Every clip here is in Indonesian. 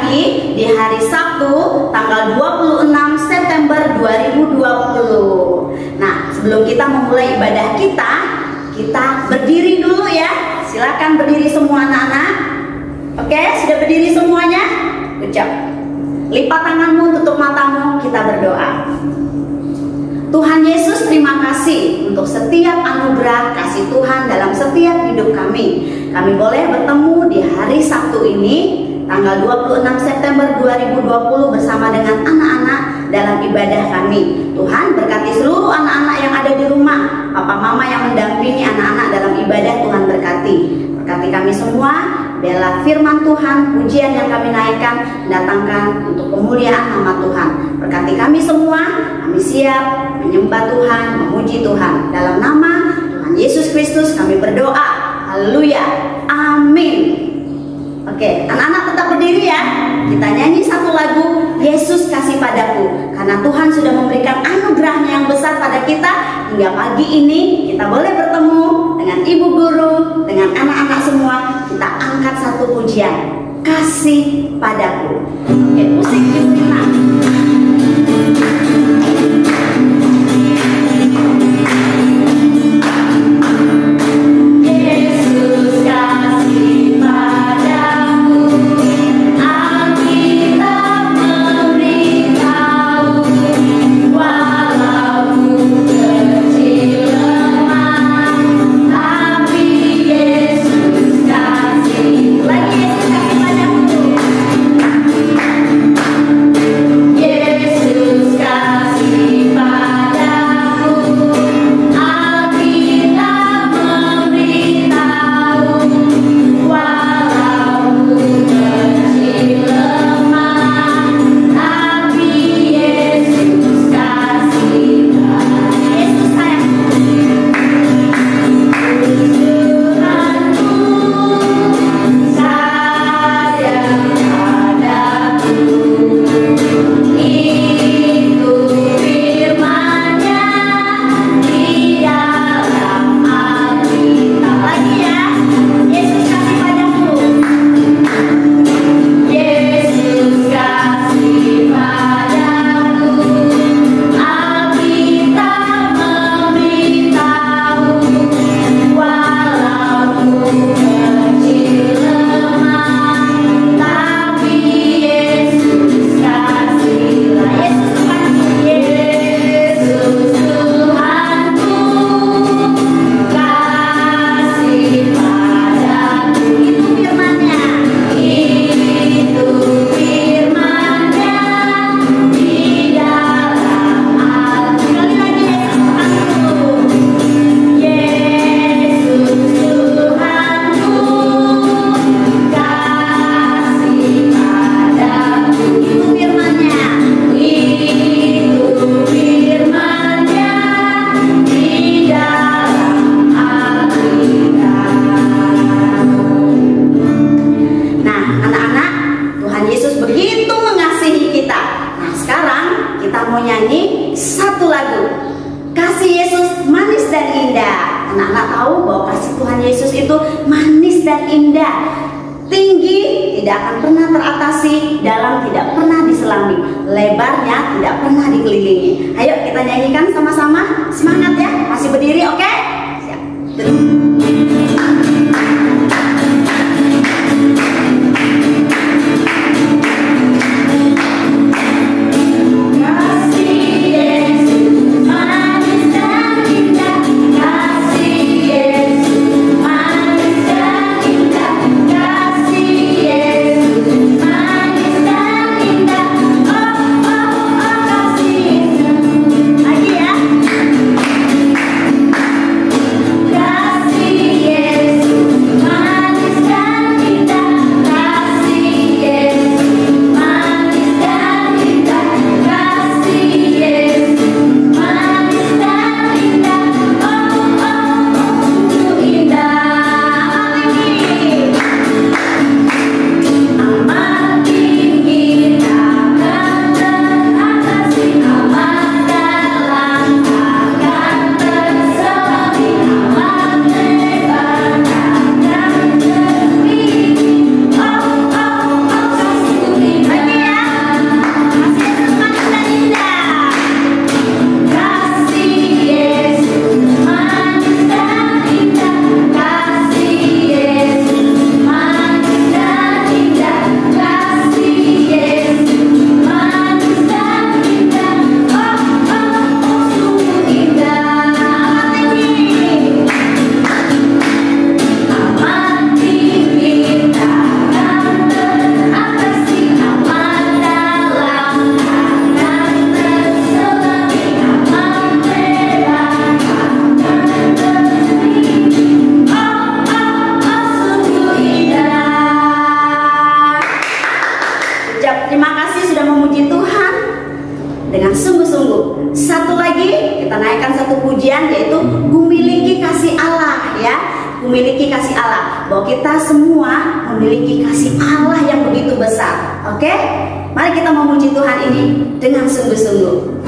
lagi di hari Sabtu tanggal 26 September 2020. Nah, sebelum kita memulai ibadah kita berdiri dulu ya. Silakan berdiri semua anak-anak. Oke, sudah berdiri semuanya? Good job. Lipat tanganmu, tutup matamu, kita berdoa. Tuhan Yesus, terima kasih untuk setiap anugerah kasih Tuhan dalam setiap hidup kami. Kami boleh bertemu di hari Sabtu ini, tanggal 26 September 2020 bersama dengan anak-anak dalam ibadah kami. Tuhan berkati seluruh anak-anak yang ada di rumah, papa mama yang mendampingi anak-anak dalam ibadah. Tuhan berkati. Berkati kami semua. Biarlah firman Tuhan, pujian yang kami naikkan, datangkan untuk kemuliaan nama Tuhan. Berkati kami semua, kami siap menyembah Tuhan, memuji Tuhan. Dalam nama Tuhan Yesus Kristus kami berdoa. Haleluya. Amin. Oke, anak-anak tetap berdiri ya. Kita nyanyi satu lagu, Yesus kasih padaku. Karena Tuhan sudah memberikan anugerahnya yang besar pada kita. Hingga pagi ini kita boleh bertemu dengan ibu guru, dengan anak-anak semua. Kita angkat satu pujian, kasih padaku. Oke, musik dimulai. Kasih Ucap terima kasih sudah memuji Tuhan dengan sungguh-sungguh. Satu lagi kita naikkan satu pujian, yaitu ku miliki kasih Allah ya. Ku miliki kasih Allah. Bahwa kita semua memiliki kasih Allah yang begitu besar. Oke? Mari kita memuji Tuhan ini dengan sungguh-sungguh.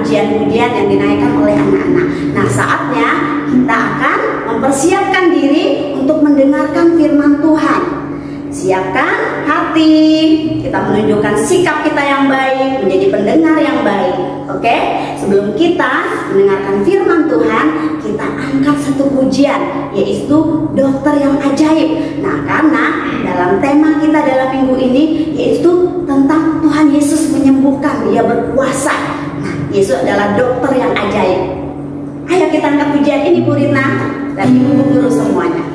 Pujian-pujian yang dinaikkan oleh anak-anak. Nah, saatnya kita akan mempersiapkan diri untuk mendengarkan firman Tuhan. Siapkan hati, kita menunjukkan sikap kita yang baik, menjadi pendengar yang baik. Oke? Sebelum kita mendengarkan firman Tuhan, kita angkat satu pujian, yaitu dokter yang ajaib. Nah, karena dalam tema kita dalam minggu ini yaitu tentang Tuhan Yesus menyembuhkan, Dia berkuasa. Yesus adalah dokter yang ajaib. Ayo kita angkat pujian ini, Bu Rina dan Ibu guru semuanya.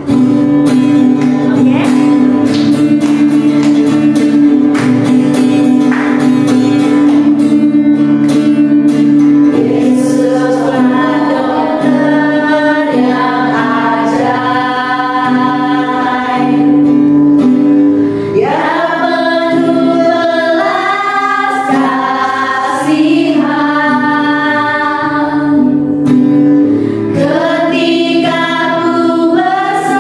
Oke? Ketika ku bersama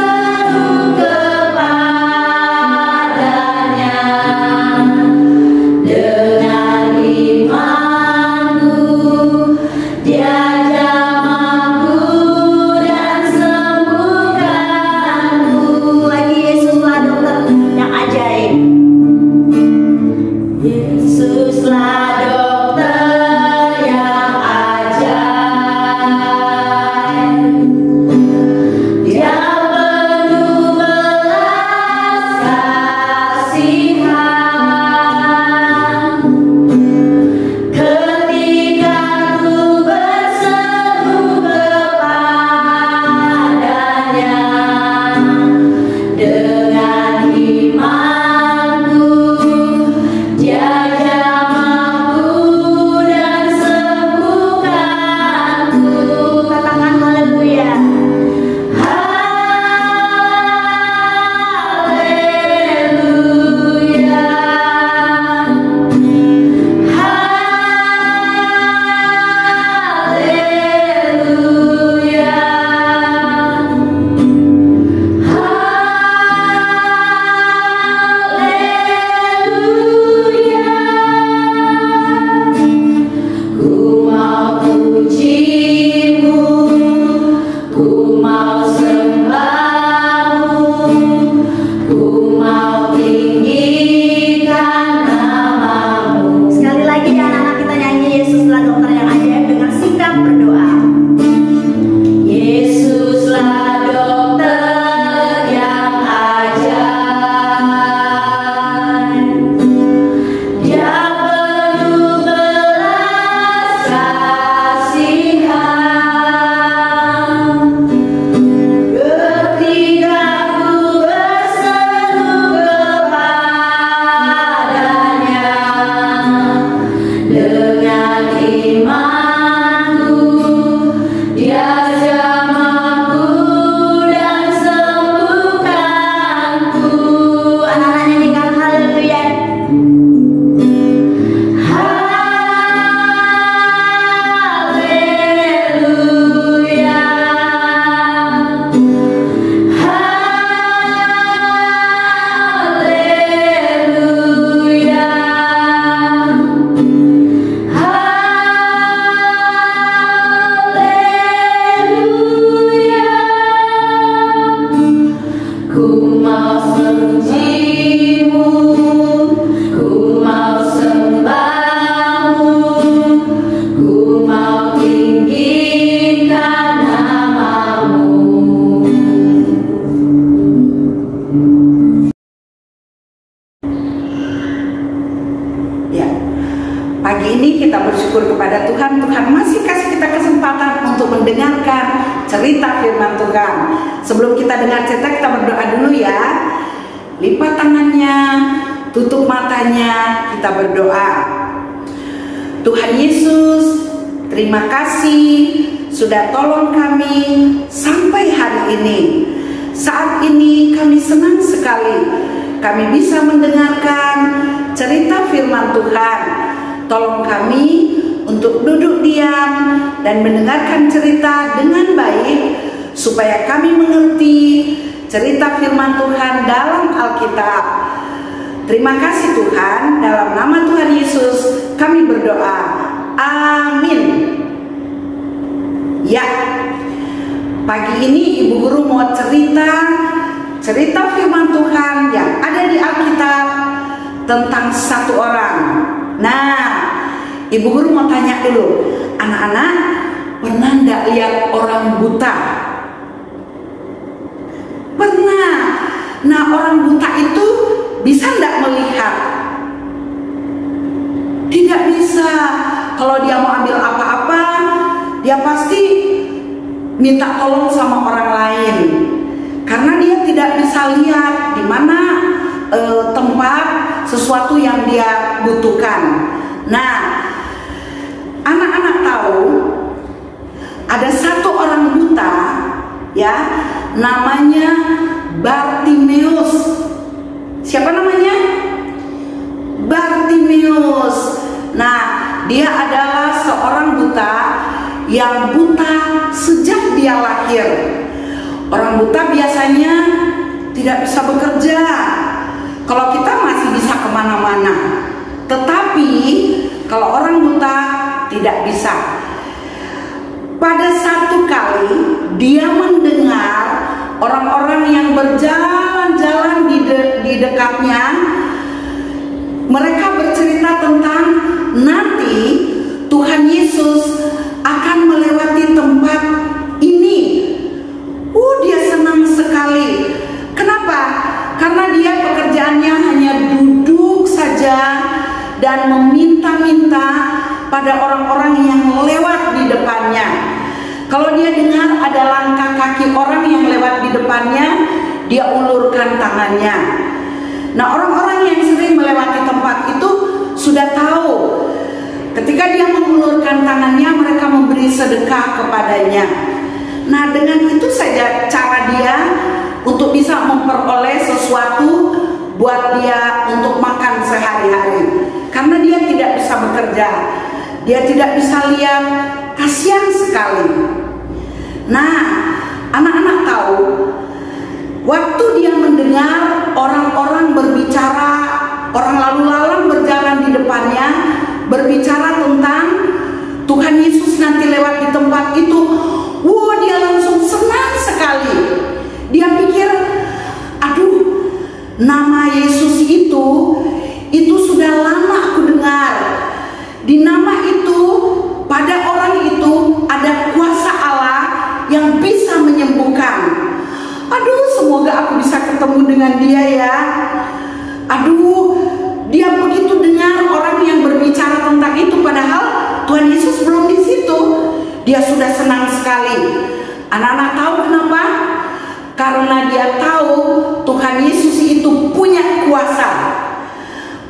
firman Tuhan. Sebelum kita dengar cerita, kita berdoa dulu ya. Lipat tangannya, tutup matanya, kita berdoa. Tuhan Yesus, terima kasih sudah tolong kami sampai hari ini. Saat ini kami senang sekali kami bisa mendengarkan cerita firman Tuhan. Tolong kami untuk duduk diam dan mendengarkan cerita dengan baik, supaya kami mengerti cerita firman Tuhan dalam Alkitab. Terima kasih Tuhan, dalam nama Tuhan Yesus kami berdoa. Amin. Ya, pagi ini Ibu Guru mau cerita firman Tuhan yang ada di Alkitab tentang satu orang. Nah, Ibu Guru mau tanya dulu, anak-anak pernah nggak lihat orang buta? Pernah. Nah, orang buta itu bisa nggak melihat? Tidak bisa. Kalau dia mau ambil apa-apa, dia pasti minta tolong sama orang lain, karena dia tidak bisa lihat di mana tempat sesuatu yang dia butuhkan. Nah, anak-anak tahu ada satu orang buta, ya, namanya Bartimeus. Siapa namanya? Bartimeus. Nah, dia adalah seorang buta yang buta sejak dia lahir. Orang buta biasanya tidak bisa bekerja. Kalau kita masih bisa kemana-mana, tetapi kalau orang buta tidak bisa. Pada satu kali dia mendengar orang-orang yang berjalan-jalan di dekatnya, mereka bercerita tentang nanti Tuhan Yesus akan melewati tempat ini. Dia senang sekali. Kenapa? Karena dia pekerjaannya hanya duduk saja dan meminta-minta pada orang-orang yang lewat di depannya. Kalau dia dengar ada langkah kaki orang yang lewat di depannya, dia ulurkan tangannya. Nah, orang-orang yang sering melewati tempat itu sudah tahu, ketika dia mengulurkan tangannya, mereka memberi sedekah kepadanya. Nah, dengan itu saja cara dia untuk bisa memperoleh sesuatu buat dia untuk makan sehari-hari. Karena dia tidak bisa bekerja, dia tidak bisa lihat, kasihan sekali. Nah, anak-anak tahu, waktu dia mendengar orang-orang berbicara, orang lalu lalang berjalan di depannya, berbicara tentang Tuhan Yesus nanti lewat di tempat itu, dia langsung senang sekali. Dia pikir, aduh, nama Yesus itu sudah lama aku dengar. Di nama itu, pada orang itu ada kuasa Allah yang bisa menyembuhkan. Aduh, semoga aku bisa ketemu dengan dia ya. Aduh, dia begitu dengar orang yang berbicara tentang itu, padahal Tuhan Yesus belum di situ. Dia sudah senang sekali. Anak-anak tahu kenapa? Karena dia tahu Tuhan Yesus itu punya kuasa.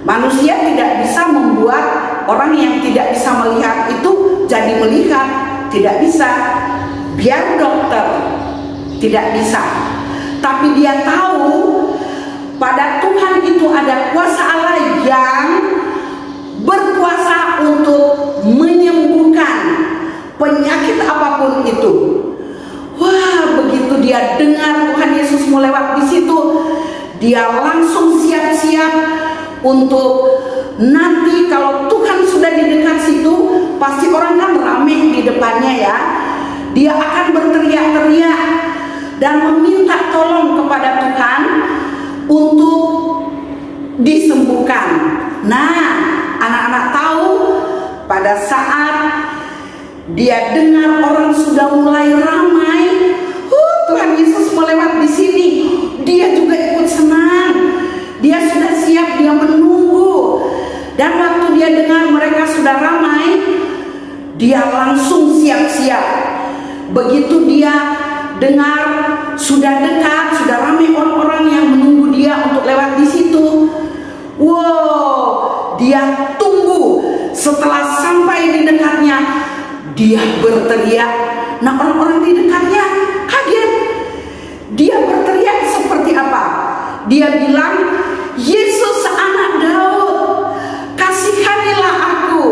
Manusia tidak bisa membuat orang yang tidak bisa melihat itu jadi melihat. Tidak bisa. Biar dokter, tidak bisa. Tapi dia tahu pada Tuhan itu ada kuasa Allah yang berkuasa untuk menyembuhkan penyakit apapun itu. Wah, begitu dia dengar Tuhan Yesus mau lewat di situ, dia langsung siap-siap untuk nanti kalau Tuhan sudah di dekat situ, pasti orang kan rame di depannya ya. Dia akan berteriak-teriak dan meminta tolong kepada Tuhan untuk disembuhkan. Nah, anak-anak tahu pada saat dia dengar orang sudah mulai ramai, Tuhan Yesus mau lewat di sini, dia juga ikut senang. Dia sudah siap, dia menunggu. Dan waktu dia dengar mereka sudah ramai, dia langsung siap-siap. Begitu dia dengar sudah dekat, sudah ramai orang-orang yang menunggu dia untuk lewat di situ. Wow, dia tunggu. Setelah sampai di dekatnya, dia berteriak. Nah, orang-orang di dekatnya kaget. Dia berteriak seperti apa? Dia bilang, Yesus anak Daud, kasihanilah aku.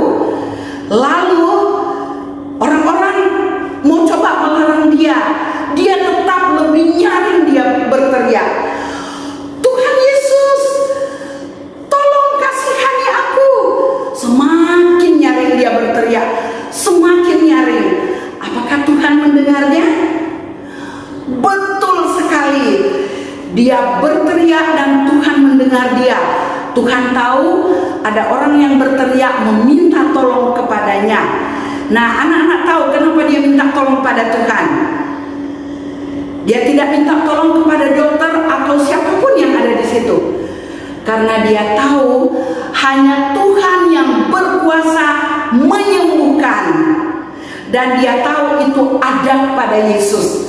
Lalu orang-orang mau coba melarang dia. Dia tetap lebih nyaring, dia berteriak, Tuhan Yesus, tolong kasihani aku. Semakin nyaring dia berteriak, semakin nyaring. Apakah Tuhan mendengarnya? Betul sekali. Dia berteriak dan Tuhan mendengar dia. Tuhan tahu ada orang yang berteriak meminta tolong kepadanya. Nah, anak-anak tahu kenapa dia minta tolong pada Tuhan. Dia tidak minta tolong kepada dokter atau siapapun yang ada di situ. Karena dia tahu hanya Tuhan yang berkuasa menyembuhkan. Dan dia tahu itu ada pada Yesus.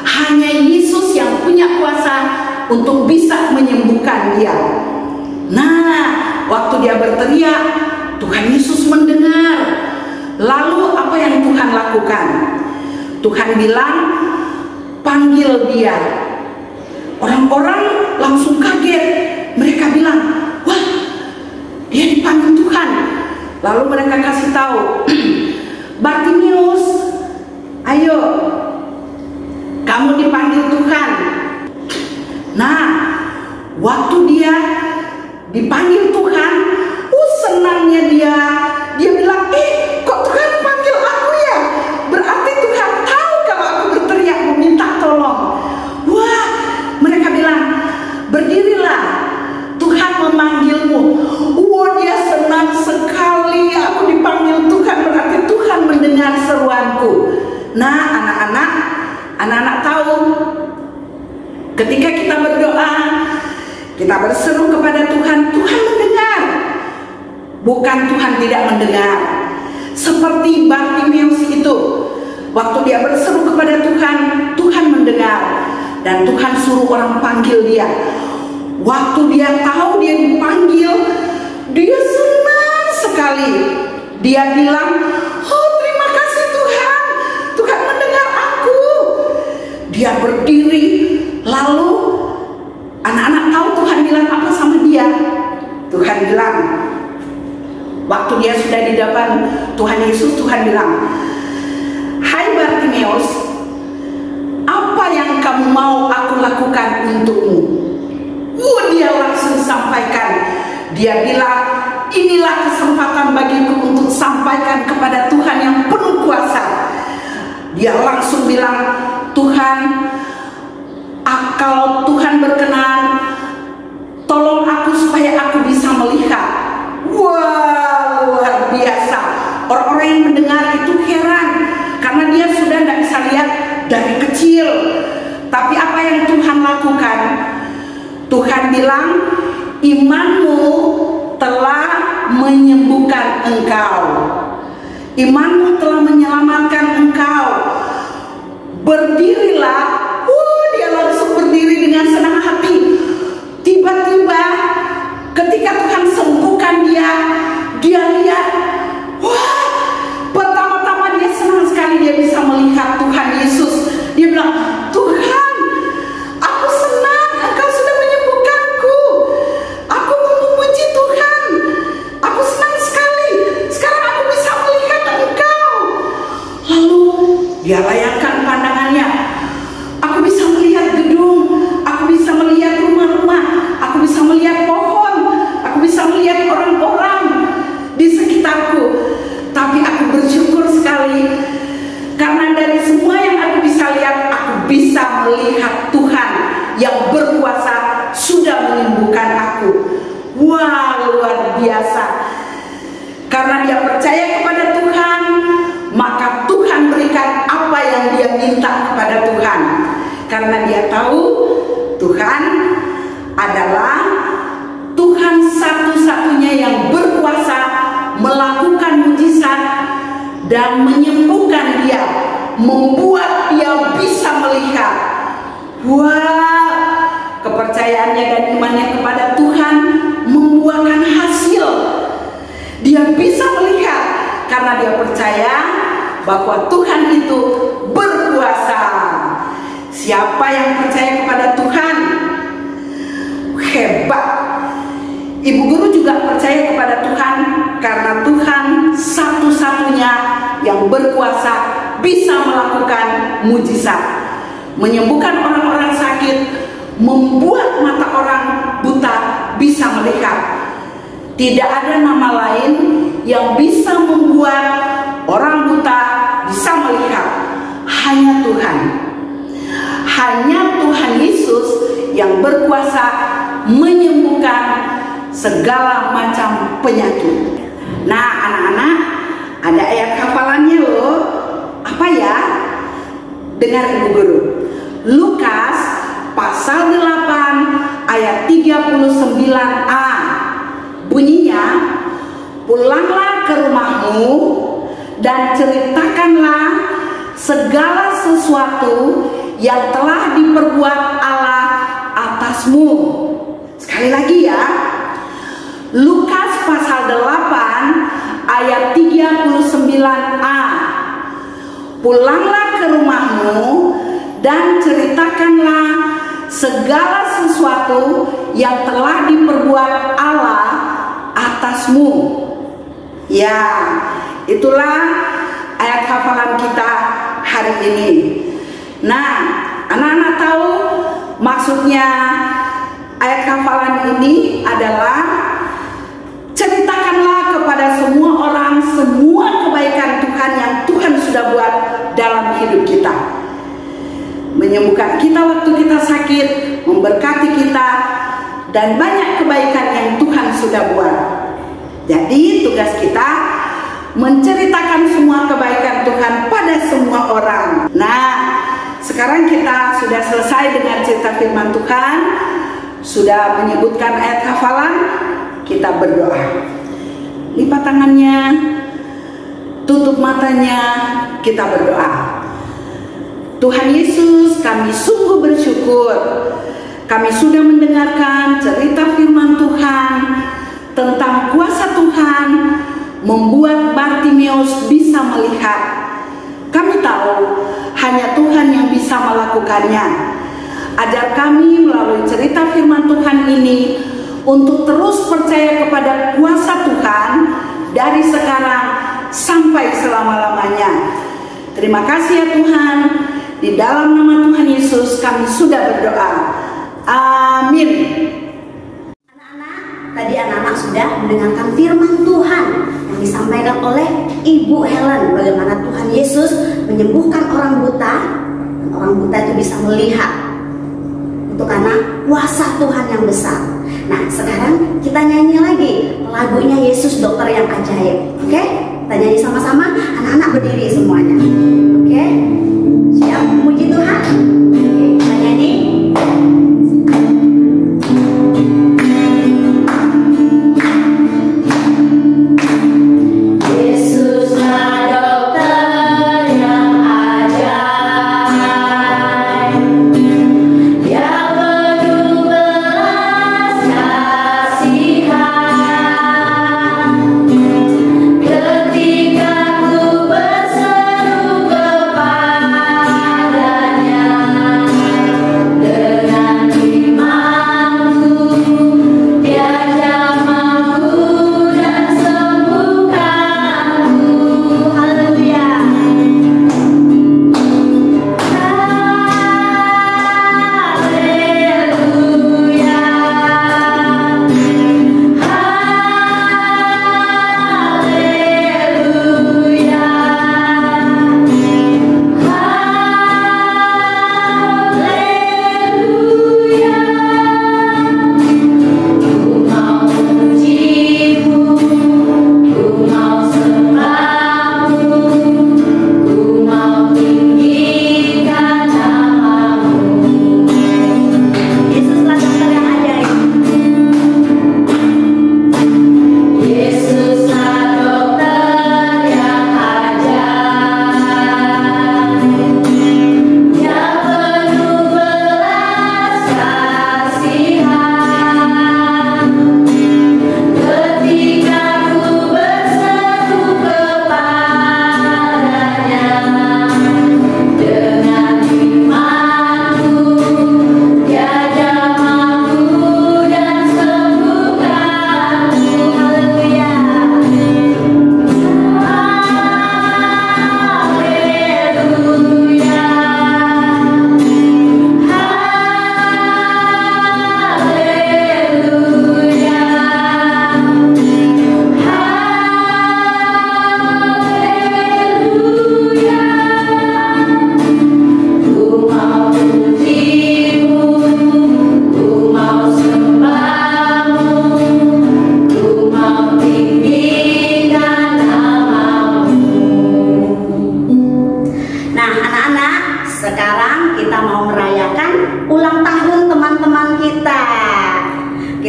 Hanya Yesus yang punya kuasa untuk bisa menyembuhkan dia. Nah, waktu dia berteriak, Tuhan Yesus mendengar. Lalu apa yang Tuhan lakukan? Tuhan bilang, panggil dia. Orang-orang langsung kaget. Mereka bilang, wah, dia dipanggil Tuhan. Lalu mereka kasih tahu, Bartimeus, ayo, kamu dipanggil Tuhan. Nah, waktu dia dipanggil Tuhan, senangnya dia. Dia bilang, kok Tuhan panggil aku ya? Berarti Tuhan tahu kalau aku berteriak meminta tolong. Wah, mereka bilang, berdirilah, Tuhan memanggilmu. Wah, dia senang sekali. Aku dipanggil Tuhan, berarti Tuhan mendengar seruanku. Nah, anak-anak tahu, ketika kita berdoa, kita berseru kepada Tuhan, Tuhan mendengar. Bukan Tuhan tidak mendengar. Seperti Bartimeus itu, waktu dia berseru kepada Tuhan, Tuhan mendengar. Dan Tuhan suruh orang panggil dia. Waktu dia tahu dia dipanggil, dia senang sekali. Dia bilang, oh terima kasih Tuhan, Tuhan mendengar aku. Dia berdiri. Lalu anak-anak tahu Tuhan bilang apa sama dia. Tuhan bilang, waktu dia sudah di depan Tuhan Yesus, Tuhan bilang, hai Bartimeus, apa yang kamu mau aku lakukan untukmu? Dia langsung sampaikan. Dia bilang, inilah kesempatan bagiku untuk sampaikan kepada Tuhan yang penuh kuasa. Dia langsung bilang, Tuhan, kalau Tuhan berkenan, tolong aku supaya aku bisa melihat. Wah, luar biasa. Orang-orang yang mendengar itu heran, karena dia sudah tidak bisa lihat dari kecil. Tapi apa yang Tuhan lakukan? Tuhan bilang, imanmu telah menyembuhkan engkau. Imanmu telah menyelamatkan engkau. Berdirilah. Dia langsung berdiri dengan senang hati. Tiba-tiba ketika Tuhan sembuhkan dia, dia lihat, wah, pertama-tama dia senang sekali dia bisa melihat Tuhan Yesus. Dia bilang, Tuhan, aku senang Engkau sudah menyembuhkanku. Aku memuji Tuhan. Aku senang sekali. Sekarang aku bisa melihat Engkau. Lalu dia layakkan pandangannya. Aku bisa melihat gedung, aku bisa melihat rumah-rumah, aku bisa melihat pohon, aku bisa melihat orang-orang di sekitarku. Tapi aku bersyukur sekali, karena dari semua yang aku bisa lihat, aku bisa melihat Tuhan yang berkuasa sudah menyembuhkan aku. Wah, luar biasa. Karena dia percaya kepada Tuhan, maka Tuhan berikan apa yang dia minta kepada Tuhan. Karena dia tahu Tuhan adalah Tuhan satu-satunya yang berkuasa melakukan mujizat dan menyembuhkan dia, membuat dia bisa melihat. Wah, kepercayaannya dan imannya kepada Tuhan membuahkan hasil. Dia bisa melihat karena dia percaya bahwa Tuhan itu berkuasa. Siapa yang percaya kepada Tuhan? Hebat. Ibu guru juga percaya kepada Tuhan karena Tuhan satu-satunya yang berkuasa bisa melakukan mujizat, menyembuhkan orang-orang sakit, membuat mata orang buta bisa melihat. Tidak ada nama lain yang bisa membuat orang buta bisa melihat. Hanya Tuhan. Hanya Tuhan Yesus yang berkuasa menyembuhkan segala macam penyakit. Nah, anak-anak, ada ayat hafalannya loh. Apa ya? Dengar ibu guru. Lukas pasal 8 ayat 39a. Bunyinya, pulanglah ke rumahmu dan ceritakanlah segala sesuatu yang telah diperbuat Allah atasmu. Sekali lagi ya. Lukas pasal 8 ayat 39a. Pulanglah ke rumahmu dan ceritakanlah segala sesuatu yang telah diperbuat Allah atasmu. Ya, itulah ayat hafalan kita hari ini. Nah, anak-anak tahu maksudnya ayat hafalan ini adalah ceritakanlah kepada semua orang semua kebaikan Tuhan yang Tuhan sudah buat dalam hidup kita. Menyembuhkan kita waktu kita sakit, memberkati kita, dan banyak kebaikan yang Tuhan sudah buat. Jadi tugas kita menceritakan semua kebaikan Tuhan pada semua orang. Nah, sekarang kita sudah selesai dengan cerita firman Tuhan, sudah menyebutkan ayat hafalan, kita berdoa. Lipat tangannya, tutup matanya, kita berdoa. Tuhan Yesus, kami sungguh bersyukur kami sudah mendengarkan cerita firman Tuhan tentang kuasa Tuhan membuat Bartimeus bisa melihat. Kami tahu hanya Tuhan yang bisa melakukannya. Ajar kami melalui cerita firman Tuhan ini untuk terus percaya kepada kuasa Tuhan dari sekarang sampai selama-lamanya. Terima kasih ya Tuhan. Di dalam nama Tuhan Yesus kami sudah berdoa. Amin. Anak-anak, tadi anak-anak sudah mendengarkan firman Tuhan yang disampaikan oleh Ibu Helen. Bagaimana Tuhan Yesus menyembuhkan orang buta, dan orang buta itu bisa melihat. Itu karena kuasa Tuhan yang besar. Nah, sekarang kita nyanyi lagi lagunya Yesus Dokter yang Ajaib. Oke? Kita nyanyi sama-sama. Anak-anak berdiri semuanya. Oke? Siap memuji Tuhan? Oke, kita nyanyi. Ketika ku berseru kepada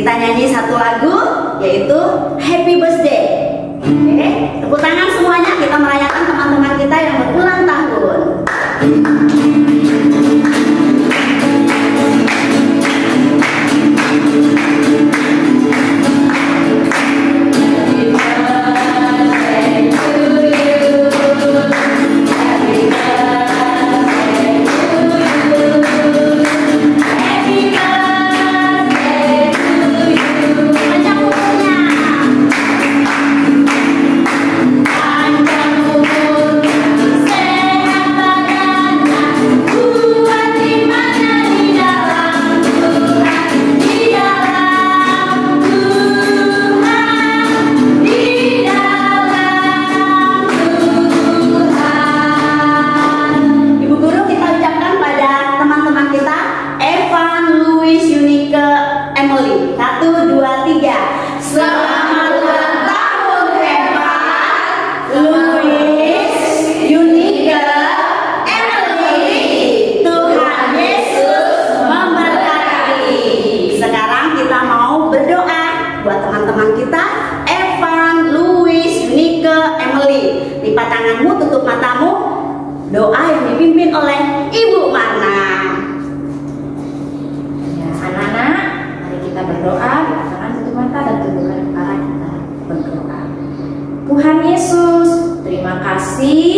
Kita nyanyi satu lagu, yaitu Happy Birthday. Oke, tepuk tangan semuanya, kita merayakan teman-teman kita yang berulang tahun. Lipat tanganmu, tutup matamu. Doa yang dipimpin oleh Ibu Marna. Ya, anak-anak, mari kita berdoa. Lipat tangan, tutup mata, dan tundukkan kepala kita berdoa. Tuhan Yesus, terima kasih.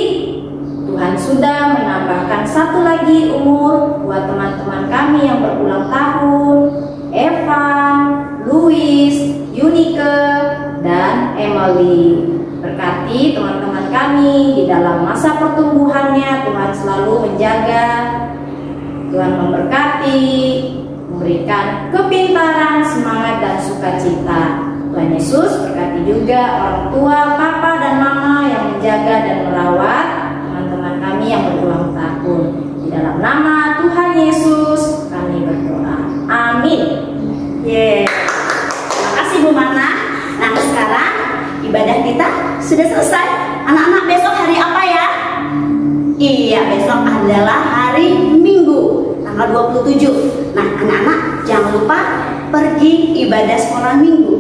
Tuhan sudah menambahkan satu lagi umur buat teman-teman kami yang berulang tahun, Evan, Louis, Yunike, dan Emily. Berkati teman-teman kami di dalam masa pertumbuhannya. Tuhan selalu menjaga, Tuhan memberkati, memberikan kepintaran, semangat, dan sukacita. Tuhan Yesus berkati juga orang tua, papa dan mama yang menjaga dan merawat teman-teman kami yang berulang tahun. Di dalam nama Tuhan Yesus kami berdoa. Amin. Terima kasih Bu Marna. Nah, sekarang ibadah kita sudah selesai. Anak-anak, besok hari apa ya? Iya, besok adalah hari Minggu, tanggal 27. Nah, anak-anak jangan lupa pergi ibadah sekolah Minggu.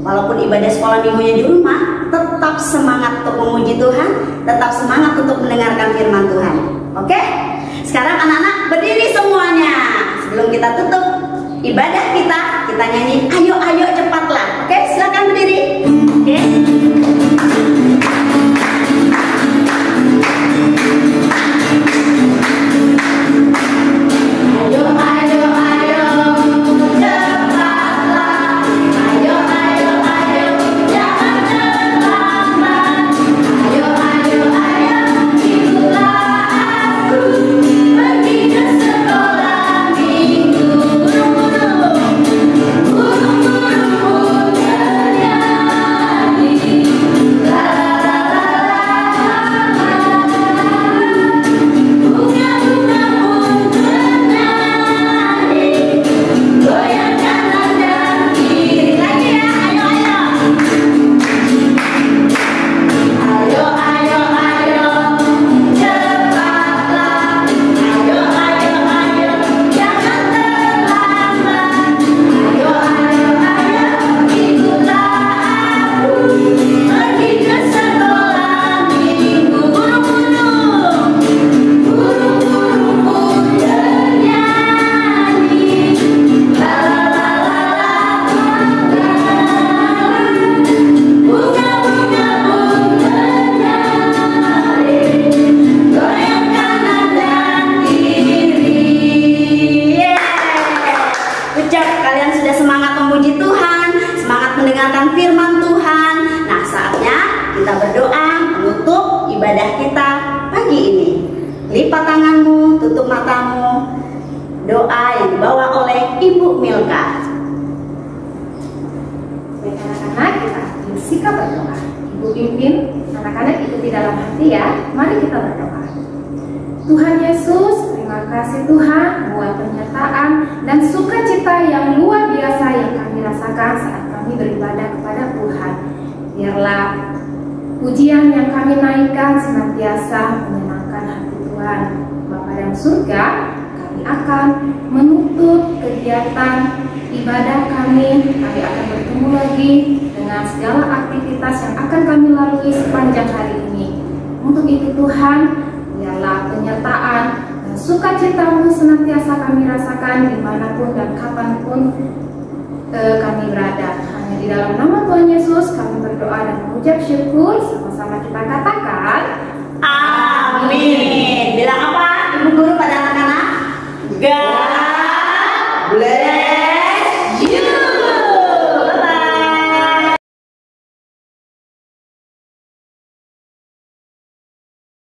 Walaupun ibadah sekolah Minggunya di rumah, tetap semangat untuk memuji Tuhan, tetap semangat untuk mendengarkan firman Tuhan. Oke? Sekarang anak-anak berdiri semuanya. Sebelum kita tutup ibadah kita nyanyi ayo ayo cepatlah. Oke, silakan berdiri. Oke. Lipat tanganmu, tutup matamu. Doa yang dibawa oleh Ibu Milka. Baik anak-anak, kita bersikap berdoa. Ibu pimpin, anak-anak ikuti dalam hati ya. Mari kita berdoa. Tuhan Yesus, terima kasih Tuhan buat penyertaan dan sukacita yang luar biasa yang kami rasakan saat kami beribadah kepada Tuhan. Biarlah pujian yang kami naikkan senantiasa menyenangkan hati Tuhan. Bapa dalam surga, kami akan menutup kegiatan ibadah kami. Kami akan bertemu lagi dengan segala aktivitas yang akan kami lalui sepanjang hari ini. Untuk itu Tuhan, biarlah penyertaan dan sukacita-Mu senantiasa kami rasakan dimanapun dan kapanpun kami berada. Hanya di dalam nama Tuhan Yesus kami berdoa dan mengucap syukur. Sama-sama kita katakan amin. Bilang apa ibu guru pada anak-anak? God bless.